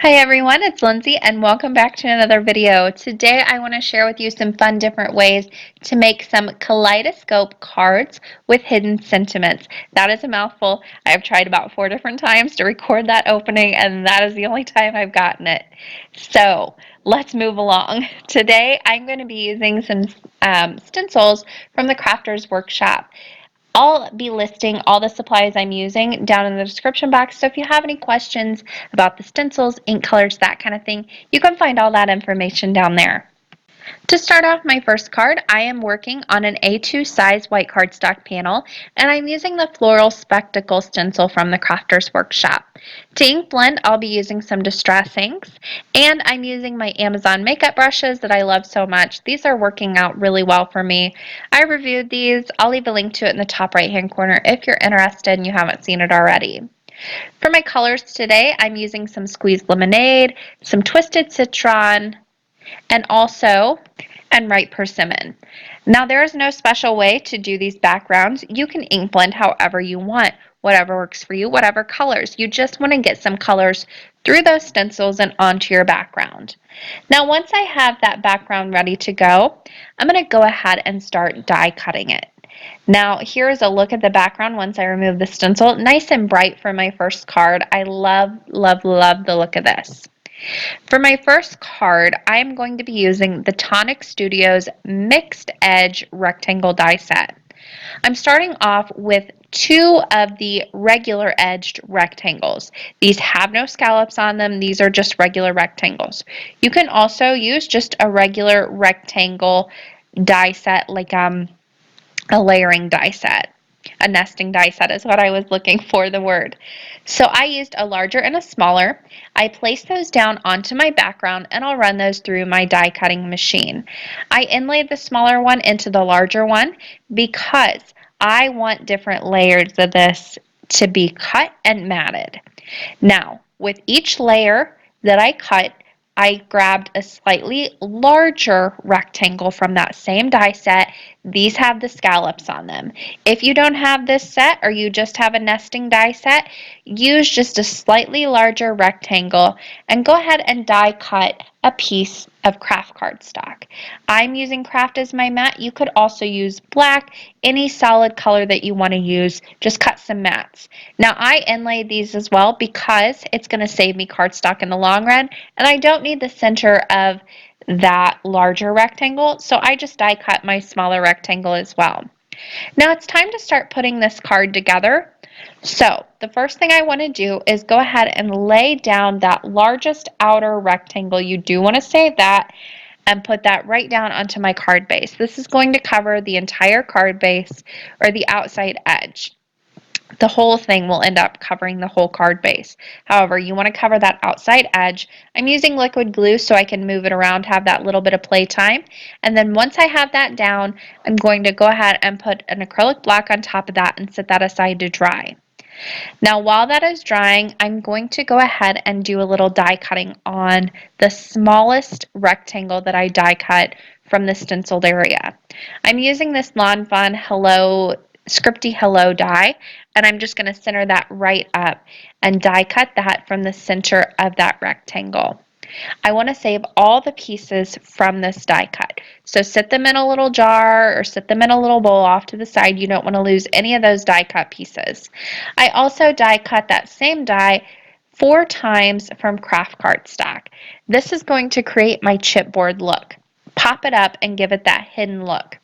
Hi everyone, it's Lindsay and welcome back to another video. Today I want to share with you some fun different ways to make some kaleidoscope cards with hidden sentiments. That is a mouthful. I have tried about 4 different times to record that opening and that is the only time I've gotten it. So let's move along. Today I'm going to be using some stencils from the Crafters Workshop. I'll be listing all the supplies I'm using down in the description box, so if you have any questions about the stencils, ink colors, that kind of thing, you can find all that information down there. To start off my first card, I am working on an A2 size white cardstock panel, and I'm using the Floral Spectacle stencil from the Crafters Workshop. To ink blend, I'll be using some Distress inks, and I'm using my Amazon makeup brushes that I love so much. These are working out really well for me. I reviewed these. I'll leave a link to it in the top right hand corner if you're interested and you haven't seen it already. For my colors today, I'm using some Squeezed Lemonade, some Twisted Citron, and also ripe persimmon. Now there is no special way to do these backgrounds. You can ink blend however you want, whatever works for you, whatever colors. You just want to get some colors through those stencils and onto your background. Now once I have that background ready to go, I'm going to go ahead and start die cutting it. Now here is a look at the background once I remove the stencil. Nice and bright for my first card. I love, love, love the look of this. For my first card, I'm going to be using the Tonic Studios Mixed Edge Rectangle die set. I'm starting off with 2 of the regular edged rectangles. These have no scallops on them. These are just regular rectangles. You can also use just a regular rectangle die set, like a layering die set. A nesting die set is what I was looking for, the word. So I used a larger and a smaller. I placed those down onto my background and I'll run those through my die cutting machine. I inlaid the smaller one into the larger one because I want different layers of this to be cut and matted. Now, with each layer that I cut, I grabbed a slightly larger rectangle from that same die set. These have the scallops on them. If you don't have this set or you just have a nesting die set, use just a slightly larger rectangle and go ahead and die cut a piece of craft cardstock. I'm using craft as my mat. You could also use black, any solid color that you want to use. Just cut some mats. Now I inlaid these as well because it's going to save me cardstock in the long run, and I don't need the center of that larger rectangle, so I just die cut my smaller rectangle as well. Now it's time to start putting this card together. So the first thing I want to do is go ahead and lay down that largest outer rectangle. You do want to save that and put that right down onto my card base. This is going to cover the entire card base or the outside edge. The whole thing will end up covering the whole card base. However, you want to cover that outside edge. I'm using liquid glue so I can move it around, have that little bit of play time. And then once I have that down, I'm going to go ahead and put an acrylic block on top of that and set that aside to dry. Now while that is drying, I'm going to go ahead and do a little die cutting on the smallest rectangle that I die cut from the stenciled area. I'm using this Lawn Fun Hello Scripty Hello die, and I'm just going to center that right up and die cut that from the center of that rectangle. I want to save all the pieces from this die cut. So sit them in a little jar or sit them in a little bowl off to the side. You don't want to lose any of those die cut pieces. I also die cut that same die 4 times from craft cardstock. This is going to create my chipboard look. Pop it up and give it that hidden look,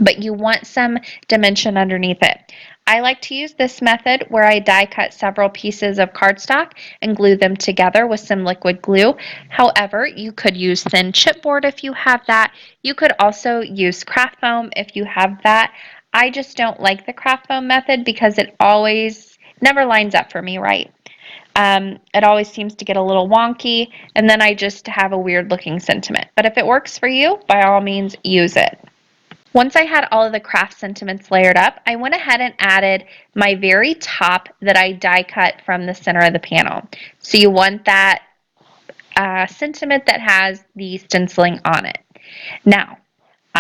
but you want some dimension underneath it. I like to use this method where I die cut several pieces of cardstock and glue them together with some liquid glue. However, you could use thin chipboard if you have that. You could also use craft foam if you have that. I just don't like the craft foam method because it always never lines up for me right. It always seems to get a little wonky, and then I just have a weird looking sentiment. But if it works for you, by all means, use it. Once I had all of the craft sentiments layered up, I went ahead and added my very top that I die cut from the center of the panel. So you want that sentiment that has the stenciling on it. Now,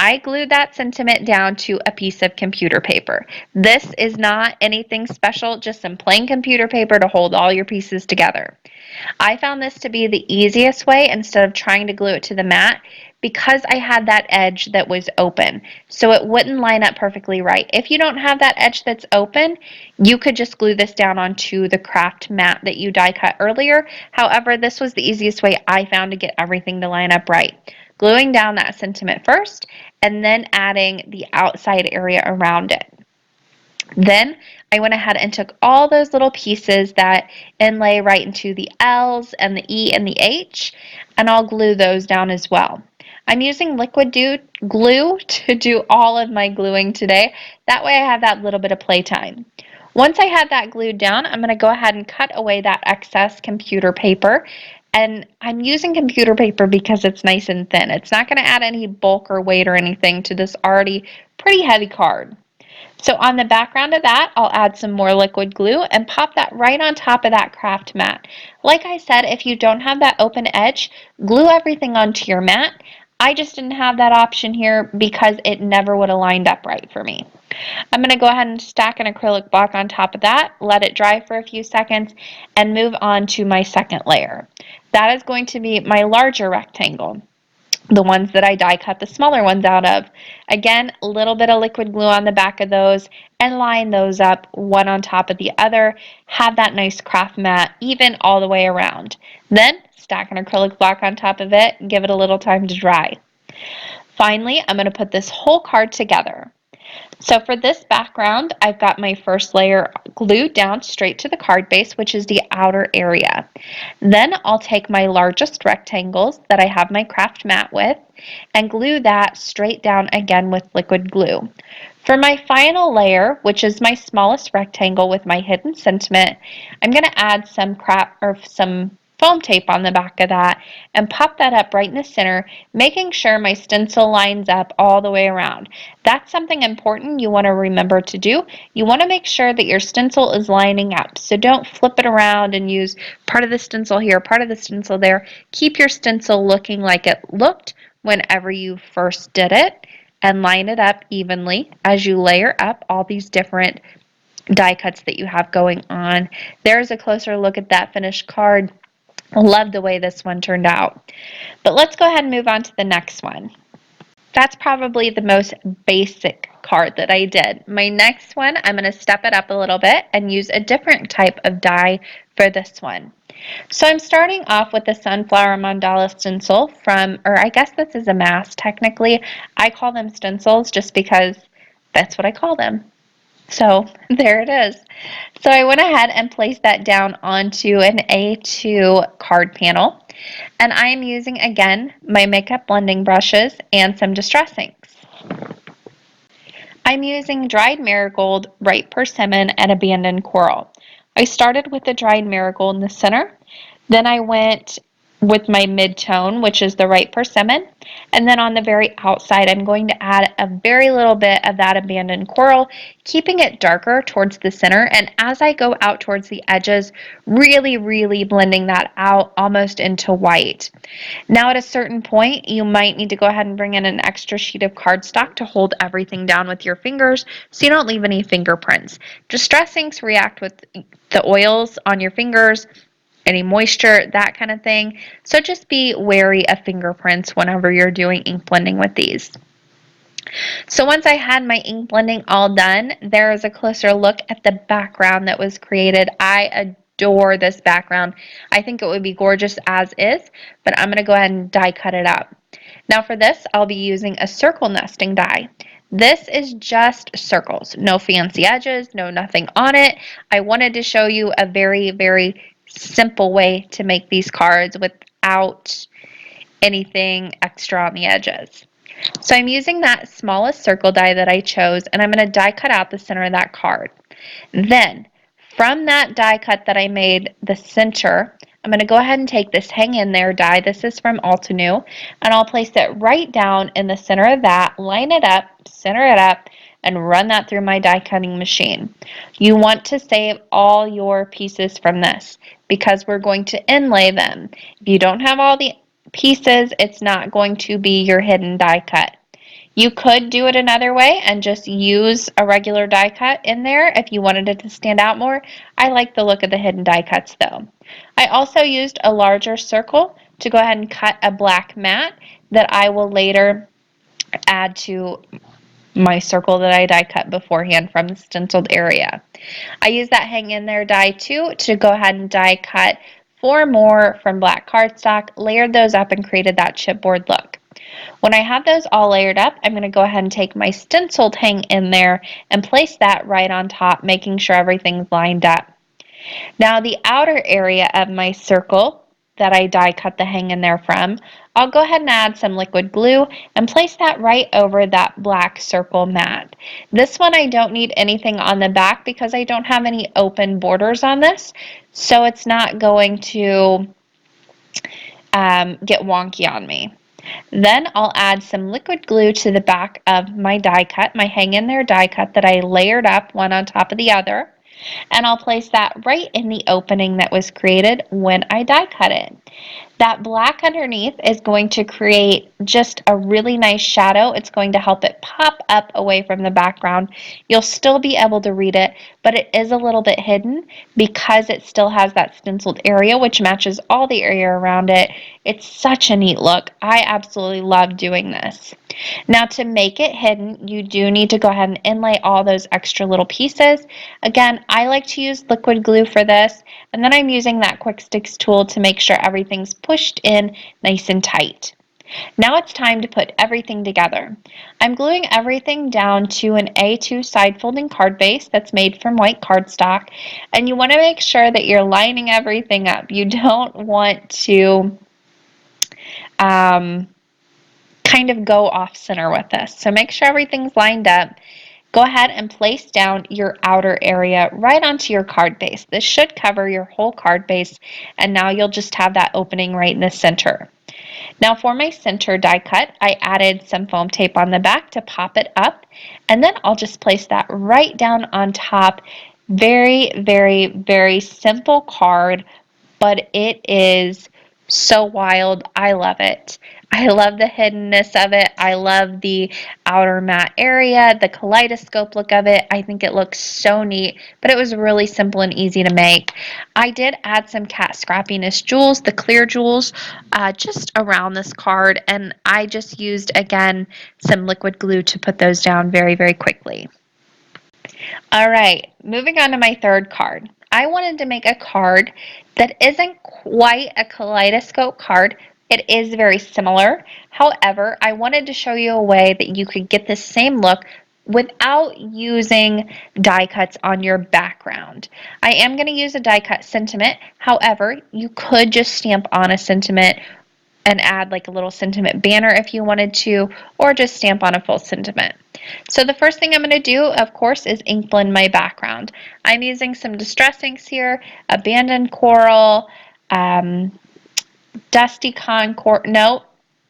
I glued that sentiment down to a piece of computer paper. This is not anything special, just some plain computer paper to hold all your pieces together. I found this to be the easiest way instead of trying to glue it to the mat because I had that edge that was open, so it wouldn't line up perfectly right. If you don't have that edge that's open, you could just glue this down onto the craft mat that you die cut earlier. However, this was the easiest way I found to get everything to line up right. Gluing down that sentiment first and then adding the outside area around it. Then I went ahead and took all those little pieces that inlay right into the L's and the E and the H, and I'll glue those down as well. I'm using liquid glue to do all of my gluing today. That way I have that little bit of playtime. Once I had that glued down, I'm going to go ahead and cut away that excess computer paper. And I'm using computer paper because it's nice and thin. It's not going to add any bulk or weight or anything to this already pretty heavy card. So on the background of that, I'll add some more liquid glue and pop that right on top of that craft mat. Like I said, if you don't have that open edge, glue everything onto your mat. I just didn't have that option here because it never would have lined up right for me. I'm going to go ahead and stack an acrylic block on top of that, let it dry for a few seconds, and move on to my second layer. That is going to be my larger rectangle, the ones that I die cut the smaller ones out of. Again, a little bit of liquid glue on the back of those and line those up one on top of the other. Have that nice craft mat even all the way around. Then stack an acrylic block on top of it and give it a little time to dry. Finally, I'm going to put this whole card together. So for this background, I've got my first layer glued down straight to the card base, which is the outer area. Then I'll take my largest rectangles that I have my craft mat with and glue that straight down again with liquid glue. For my final layer, which is my smallest rectangle with my hidden sentiment, I'm going to add some foam tape on the back of that and pop that up right in the center, making sure my stencil lines up all the way around. That's something important you want to remember to do. You want to make sure that your stencil is lining up. So don't flip it around and use part of the stencil here, part of the stencil there. Keep your stencil looking like it looked whenever you first did it, and line it up evenly as you layer up all these different die cuts that you have going on. There's a closer look at that finished card. I love the way this one turned out. But let's go ahead and move on to the next one. That's probably the most basic card that I did. My next one, I'm going to step it up a little bit and use a different type of die for this one. So I'm starting off with the sunflower mandala stencil from, or I guess this is a mask technically. I call them stencils just because that's what I call them. So there it is. So I went ahead and placed that down onto an A2 card panel. And I am using, again, my makeup blending brushes and some distress inks. I'm using dried marigold, ripe persimmon, and abandoned coral. I started with the dried marigold in the center. Then I went with my mid-tone, which is the ripe persimmon. And then on the very outside, I'm going to add a very little bit of that abandoned coral, keeping it darker towards the center. And as I go out towards the edges, really blending that out almost into white. Now at a certain point, you might need to go ahead and bring in an extra sheet of cardstock to hold everything down with your fingers so you don't leave any fingerprints. Distress inks react with the oils on your fingers, any moisture, that kind of thing. So just be wary of fingerprints whenever you're doing ink blending with these. So once I had my ink blending all done, there is a closer look at the background that was created. I adore this background. I think it would be gorgeous as is, but I'm going to go ahead and die cut it up. Now for this, I'll be using a circle nesting die. This is just circles, no fancy edges, no nothing on it. I wanted to show you a very simple way to make these cards without anything extra on the edges. So I'm using that smallest circle die that I chose, and I'm going to die cut out the center of that card. Then, from that die cut that I made the center, I'm going to go ahead and take this hang in there die. This is from Altenew, and I'll place it right down in the center of that, line it up, center it up, and run that through my die cutting machine. You want to save all your pieces from this because we're going to inlay them. If you don't have all the pieces, it's not going to be your hidden die cut. You could do it another way and just use a regular die cut in there if you wanted it to stand out more. I like the look of the hidden die cuts though. I also used a larger circle to go ahead and cut a black mat that I will later add to my circle that I die cut beforehand from the stenciled area. I use that hang in there die too to go ahead and die cut 4 more from black cardstock, layered those up and created that chipboard look. When I have those all layered up, I'm going to go ahead and take my stenciled hang in there and place that right on top, making sure everything's lined up. Now the outer area of my circle that I die cut the hang in there from, I'll go ahead and add some liquid glue and place that right over that black circle mat. This one I don't need anything on the back because I don't have any open borders on this, so it's not going to get wonky on me. Then I'll add some liquid glue to the back of my die cut, my hang in there die cut that I layered up one on top of the other. And I'll place that right in the opening that was created when I die cut it. That black underneath is going to create just a really nice shadow. It's going to help it pop up away from the background. You'll still be able to read it, but it is a little bit hidden because it still has that stenciled area, which matches all the area around it. It's such a neat look. I absolutely love doing this. Now to make it hidden, you do need to go ahead and inlay all those extra little pieces. Again, I like to use liquid glue for this, and then I'm using that quick sticks tool to make sure everything's pushed in nice and tight. Now it's time to put everything together. I'm gluing everything down to an A2 side folding card base that's made from white cardstock, and you want to make sure that you're lining everything up. You don't want to kind of go off center with this. So make sure everything's lined up. Go ahead and place down your outer area right onto your card base. This should cover your whole card base, and now you'll just have that opening right in the center. Now for my center die cut, I added some foam tape on the back to pop it up, and then I'll just place that right down on top. Very, very, very simple card, but it is so wild. I love it. I love the hiddenness of it. I love the outer matte area, the kaleidoscope look of it. I think it looks so neat, but it was really simple and easy to make. I did add some cat scrappiness jewels, the clear jewels, just around this card, and I just used, again, some liquid glue to put those down very, very quickly. All right, moving on to my third card. I wanted to make a card that isn't quite a kaleidoscope card. It is very similar. However, I wanted to show you a way that you could get the same look without using die cuts on your background. I am going to use a die cut sentiment. However, you could just stamp on a sentiment and add like a little sentiment banner if you wanted to, or just stamp on a full sentiment. So the first thing I'm going to do, of course, is ink blend my background. I'm using some distress inks here, Abandoned Coral, Dusty Concord, no,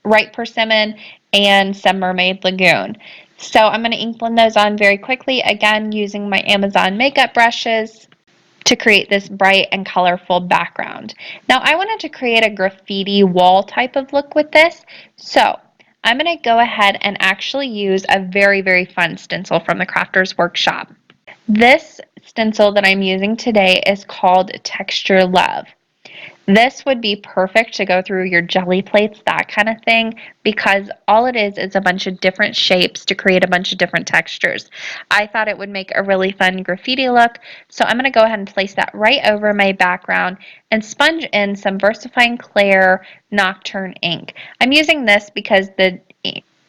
Ripe Persimmon, and some Mermaid Lagoon. So I'm going to ink blend those on very quickly, again using my Amazon makeup brushes to create this bright and colorful background. Now I wanted to create a graffiti wall type of look with this, so I'm going to go ahead and actually use a very, very fun stencil from the Crafters Workshop. This stencil that I'm using today is called Texture Love. This would be perfect to go through your jelly plates, that kind of thing, because all it is a bunch of different shapes to create a bunch of different textures. I thought it would make a really fun graffiti look, so I'm going to go ahead and place that right over my background and sponge in some VersaFine Clair Nocturne ink. I'm using this because the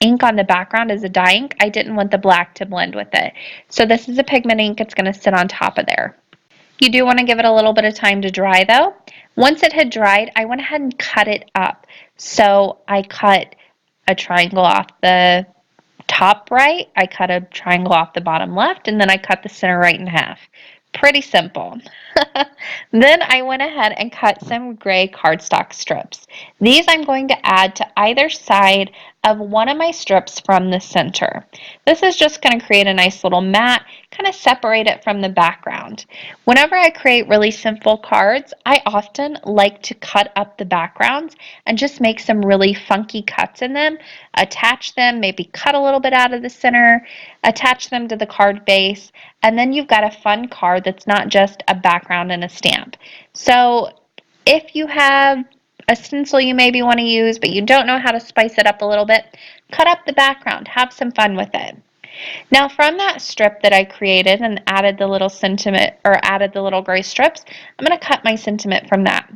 ink on the background is a dye ink. I didn't want the black to blend with it. So this is a pigment ink. It's going to sit on top of there. You do want to give it a little bit of time to dry though. Once it had dried, I went ahead and cut it up. So I cut a triangle off the top right, I cut a triangle off the bottom left, and then I cut the center right in half. Pretty simple. Then I went ahead and cut some gray cardstock strips. These I'm going to add to either side of one of my strips from the center. This is just going to create a nice little mat, kind of separate it from the background. Whenever I create really simple cards, I often like to cut up the backgrounds and just make some really funky cuts in them, attach them, maybe cut a little bit out of the center, attach them to the card base, and then you've got a fun card that's not just a background and a stamp. So if you have a stencil you maybe want to use, but you don't know how to spice it up a little bit, cut up the background, have some fun with it. Now from that strip that I created and added the little sentiment, or added the little gray strips, I'm going to cut my sentiment from that.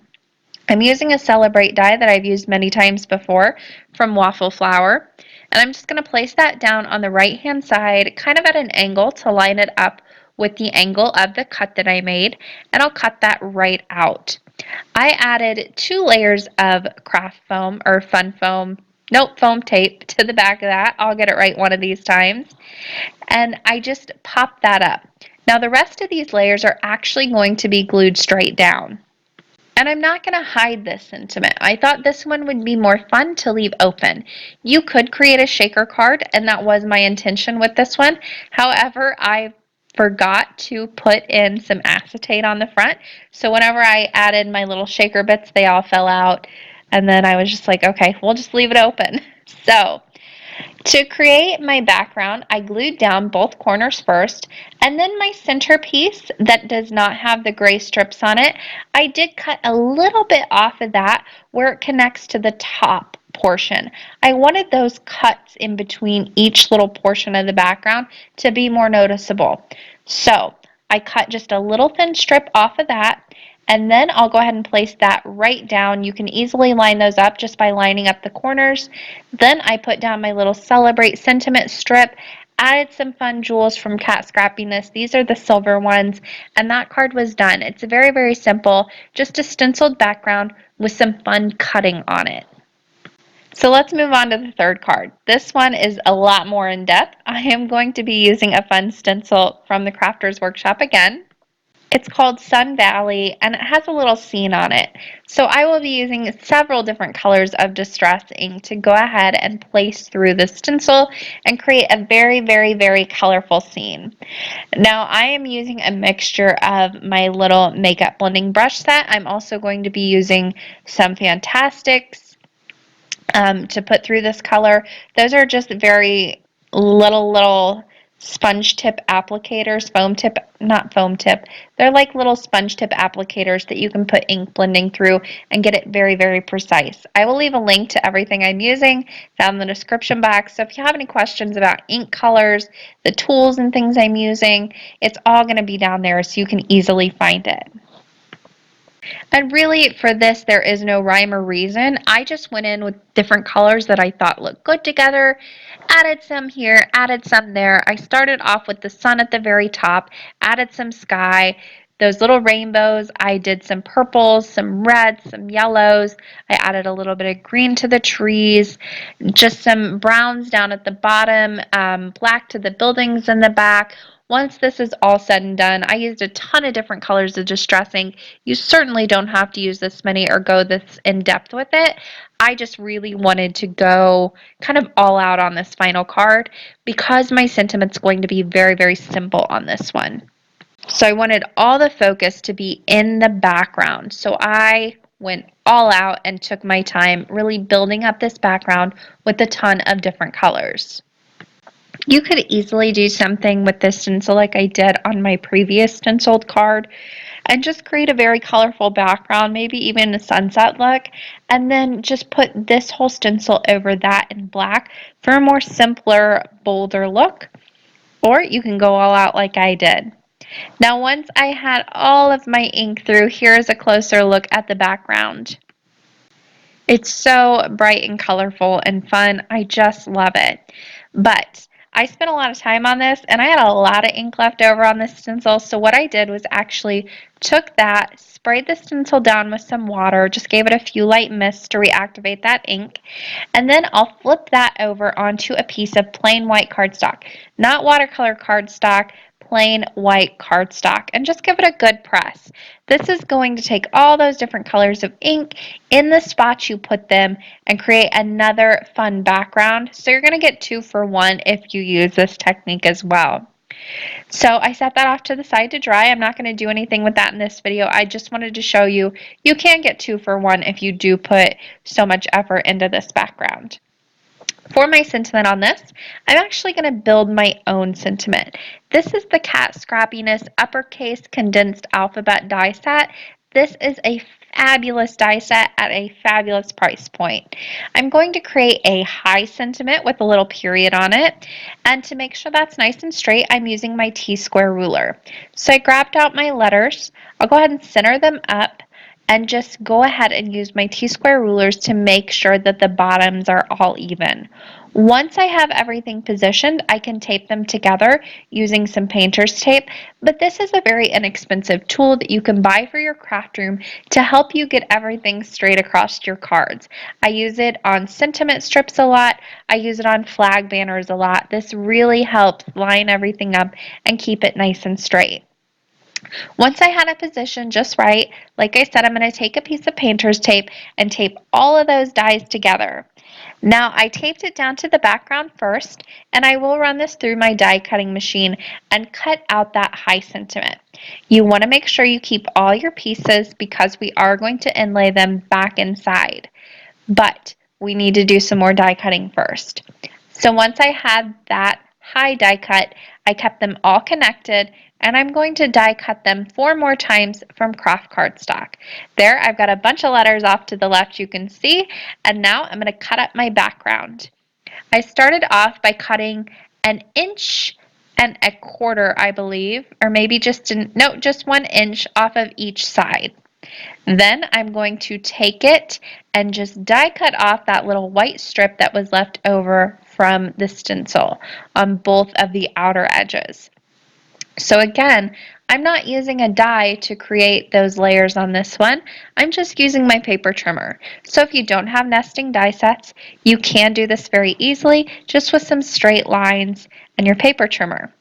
I'm using a Celebrate die that I've used many times before from Waffle Flower, and I'm just going to place that down on the right hand side, kind of at an angle to line it up with the angle of the cut that I made, and I'll cut that right out. I added 2 layers of craft foam, or fun foam, nope, foam tape to the back of that. I'll get it right one of these times. And I just popped that up. Now the rest of these layers are actually going to be glued straight down. And I'm not going to hide this sentiment. I thought this one would be more fun to leave open. You could create a shaker card, and that was my intention with this one. However, I forgot to put in some acetate on the front. So whenever I added my little shaker bits, they all fell out. And then I was just like, okay, we'll just leave it open. So to create my background, I glued down both corners first, and then my centerpiece that does not have the gray strips on it, I did cut a little bit off of that where it connects to the top portion. I wanted those cuts in between each little portion of the background to be more noticeable. So I cut just a little thin strip off of that, and then I'll go ahead and place that right down. You can easily line those up just by lining up the corners. Then I put down my little Celebrate sentiment strip, added some fun jewels from Cat Scrappiness. These are the silver ones, and that card was done. It's very, very simple, just a stenciled background with some fun cutting on it. So let's move on to the third card. This one is a lot more in depth. I am going to be using a fun stencil from the Crafters Workshop again. It's called Sun Valley, and it has a little scene on it. So I will be using several different colors of distress ink to go ahead and place through the stencil and create a very, very, very colorful scene. Now I am using a mixture of my little makeup blending brush set. I'm also going to be using some Fantastics to put through this color. Those are just very little sponge tip applicators, not foam tip. They're like little sponge tip applicators that you can put ink blending through and get it very, very precise. I will leave a link to everything I'm using down in the description box. So if you have any questions about ink colors, the tools and things I'm using, it's all going to be down there so you can easily find it. And really, for this, there is no rhyme or reason. I just went in with different colors that I thought looked good together, added some here, added some there. I started off with the sun at the very top, added some sky, those little rainbows. I did some purples, some reds, some yellows. I added a little bit of green to the trees, just some browns down at the bottom, black to the buildings in the back. Once this is all said and done, I used a ton of different colors of distress ink. You certainly don't have to use this many or go this in depth with it. I just really wanted to go kind of all out on this final card because my sentiment's going to be very, very simple on this one. So I wanted all the focus to be in the background. So I went all out and took my time really building up this background with a ton of different colors. You could easily do something with this stencil like I did on my previous stenciled card and just create a very colorful background, maybe even a sunset look, and then just put this whole stencil over that in black for a more simpler, bolder look. Or you can go all out like I did. Now once I had all of my ink through, here's a closer look at the background. It's so bright and colorful and fun. I just love it. But I spent a lot of time on this and I had a lot of ink left over on this stencil. So what I did was actually took that, sprayed the stencil down with some water, just gave it a few light mists to reactivate that ink. And then I'll flip that over onto a piece of plain white cardstock, not watercolor cardstock, plain white cardstock, and just give it a good press. This is going to take all those different colors of ink in the spots you put them and create another fun background. So you're going to get 2 for 1 if you use this technique as well. So I set that off to the side to dry. I'm not going to do anything with that in this video. I just wanted to show you, you can get 2 for 1 if you do put so much effort into this background. For my sentiment on this, I'm actually going to build my own sentiment. This is the Cat Scrappiness Uppercase Condensed Alphabet die set. This is a fabulous die set at a fabulous price point. I'm going to create a high sentiment with a little period on it, and to make sure that's nice and straight, I'm using my T-square ruler. So I grabbed out my letters. I'll go ahead and center them up and just go ahead and use my T-square rulers to make sure that the bottoms are all even. Once I have everything positioned, I can tape them together using some painter's tape, but this is a very inexpensive tool that you can buy for your craft room to help you get everything straight across your cards. I use it on sentiment strips a lot. I use it on flag banners a lot. This really helps line everything up and keep it nice and straight. Once I had it positioned just right, like I said, I'm going to take a piece of painter's tape and tape all of those dies together. Now I taped it down to the background first, and I will run this through my die cutting machine and cut out that high sentiment. You want to make sure you keep all your pieces because we are going to inlay them back inside. But we need to do some more die cutting first. So once I had that high die cut, I kept them all connected, and I'm going to die cut them 4 more times from craft cardstock. There, I've got a bunch of letters off to the left you can see, and now I'm going to cut up my background. I started off by cutting 1.25 inches, I believe, or maybe just 1 inch off of each side. Then I'm going to take it and just die cut off that little white strip that was left over from the stencil on both of the outer edges. So again, I'm not using a die to create those layers on this one. I'm just using my paper trimmer. So if you don't have nesting die sets, you can do this very easily just with some straight lines and your paper trimmer.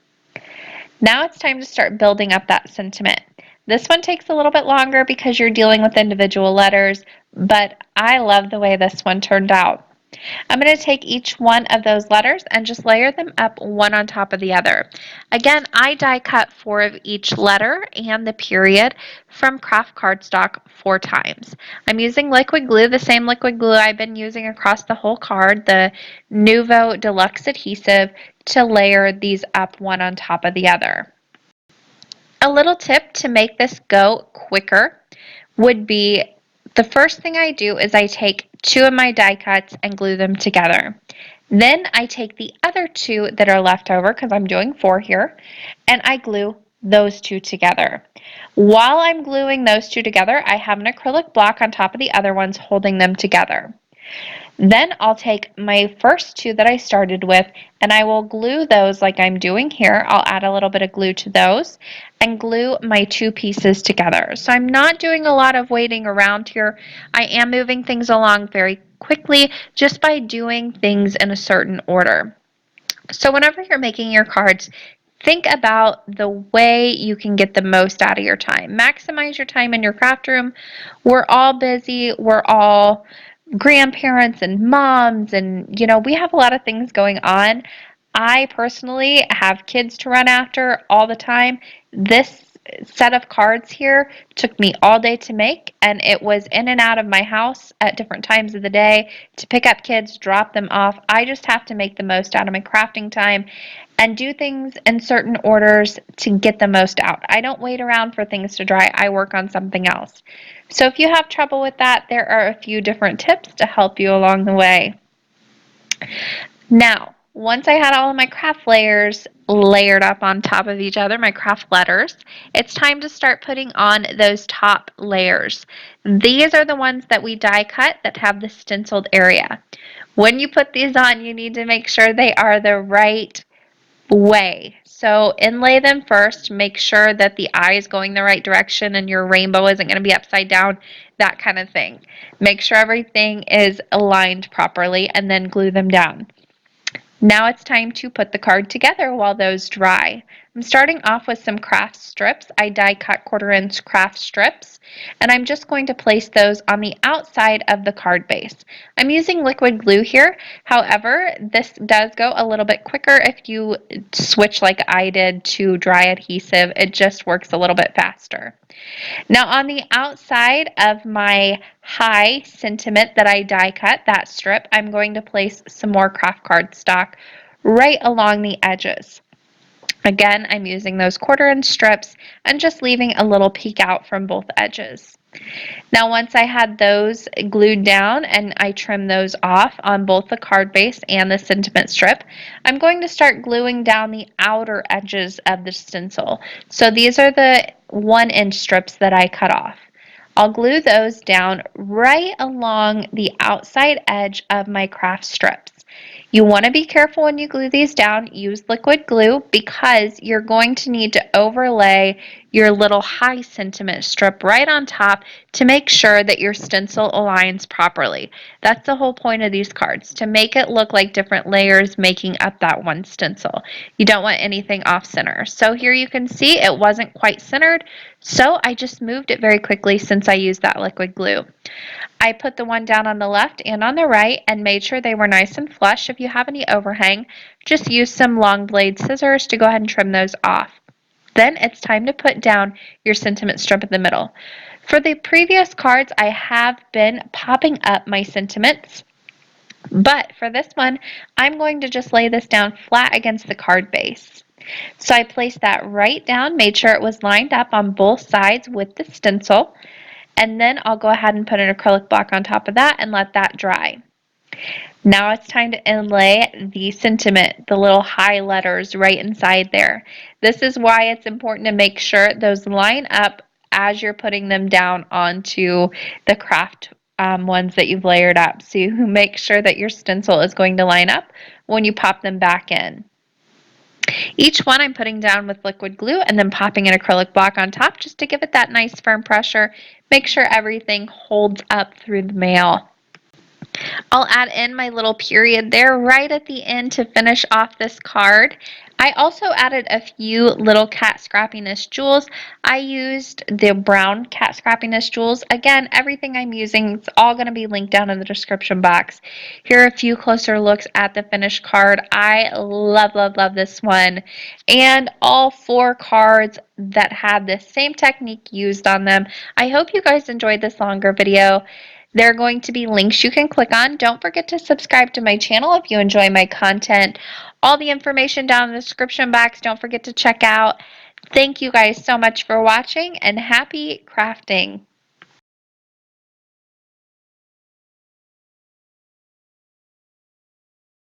Now it's time to start building up that sentiment. This one takes a little bit longer because you're dealing with individual letters, but I love the way this one turned out. I'm going to take each one of those letters and just layer them up one on top of the other. Again, I die cut 4 of each letter and the period from craft cardstock 4 times. I'm using liquid glue, the same liquid glue I've been using across the whole card, the Nuvo Deluxe Adhesive, to layer these up one on top of the other. A little tip to make this go quicker would be the first thing I do is I take 2 of my die cuts and glue them together. Then I take the other 2 that are left over, because I'm doing 4 here, and I glue those 2 together. While I'm gluing those 2 together, I have an acrylic block on top of the other ones holding them together. Then I'll take my first 2 that I started with and I will glue those like I'm doing here. I'll add a little bit of glue to those and glue my 2 pieces together. So I'm not doing a lot of waiting around here. I am moving things along very quickly just by doing things in a certain order. So whenever you're making your cards, think about the way you can get the most out of your time. Maximize your time in your craft room. We're all busy. We're all grandparents and moms, and we have a lot of things going on. I personally have kids to run after all the time. This set of cards here took me all day to make, and it was in and out of my house at different times of the day to pick up kids, drop them off. I just have to make the most out of my crafting time and do things in certain orders to get the most out. I don't wait around for things to dry. I work on something else. So if you have trouble with that, there are a few different tips to help you along the way. Now, once I had all of my craft layers layered up on top of each other, my craft letters, it's time to start putting on those top layers. These are the ones that we die cut that have the stenciled area. When you put these on, you need to make sure they are the right way. So inlay them first, make sure that the eye is going the right direction and your rainbow isn't going to be upside down, that kind of thing. Make sure everything is aligned properly and then glue them down. Now it's time to put the card together while those dry. I'm starting off with some craft strips. I die cut 1/4" craft strips, and I'm just going to place those on the outside of the card base. I'm using liquid glue here. However, this does go a little bit quicker if you switch like I did to dry adhesive. It just works a little bit faster. Now on the outside of my high sentiment that I die cut, that strip, I'm going to place some more craft cardstock right along the edges. Again, I'm using those 1/4" strips and just leaving a little peek out from both edges. Now once I had those glued down and I trimmed those off on both the card base and the sentiment strip, I'm going to start gluing down the outer edges of the stencil. So these are the 1" strips that I cut off. I'll glue those down right along the outside edge of my craft strips. You want to be careful when you glue these down. Use liquid glue because you're going to need to overlay your little high sentiment strip right on top to make sure that your stencil aligns properly. That's the whole point of these cards, to make it look like different layers making up that one stencil. You don't want anything off center. So here you can see it wasn't quite centered, so I just moved it very quickly since I used that liquid glue. I put the one down on the left and on the right and made sure they were nice and flush. If you have any overhang, just use some long blade scissors to go ahead and trim those off. Then it's time to put down your sentiment strip in the middle. For the previous cards, I have been popping up my sentiments, but for this one, I'm going to just lay this down flat against the card base. So I placed that right down, made sure it was lined up on both sides with the stencil, and then I'll go ahead and put an acrylic block on top of that and let that dry. Now it's time to inlay the sentiment, the little high letters right inside there. This is why it's important to make sure those line up as you're putting them down onto the craft ones that you've layered up. So you make sure that your stencil is going to line up when you pop them back in. Each one I'm putting down with liquid glue and then popping an acrylic block on top just to give it that nice firm pressure. Make sure everything holds up through the mail. I'll add in my little period there right at the end to finish off this card. I also added a few little cat scrappiness jewels. I used the brown cat scrappiness jewels. Again, everything I'm using is all going to be linked down in the description box. Here are a few closer looks at the finished card. I love, love, love this one. And all 4 cards that had the same technique used on them. I hope you guys enjoyed this longer video. There are going to be links you can click on. Don't forget to subscribe to my channel if you enjoy my content. All the information down in the description box, don't forget to check out. Thank you guys so much for watching, and happy crafting.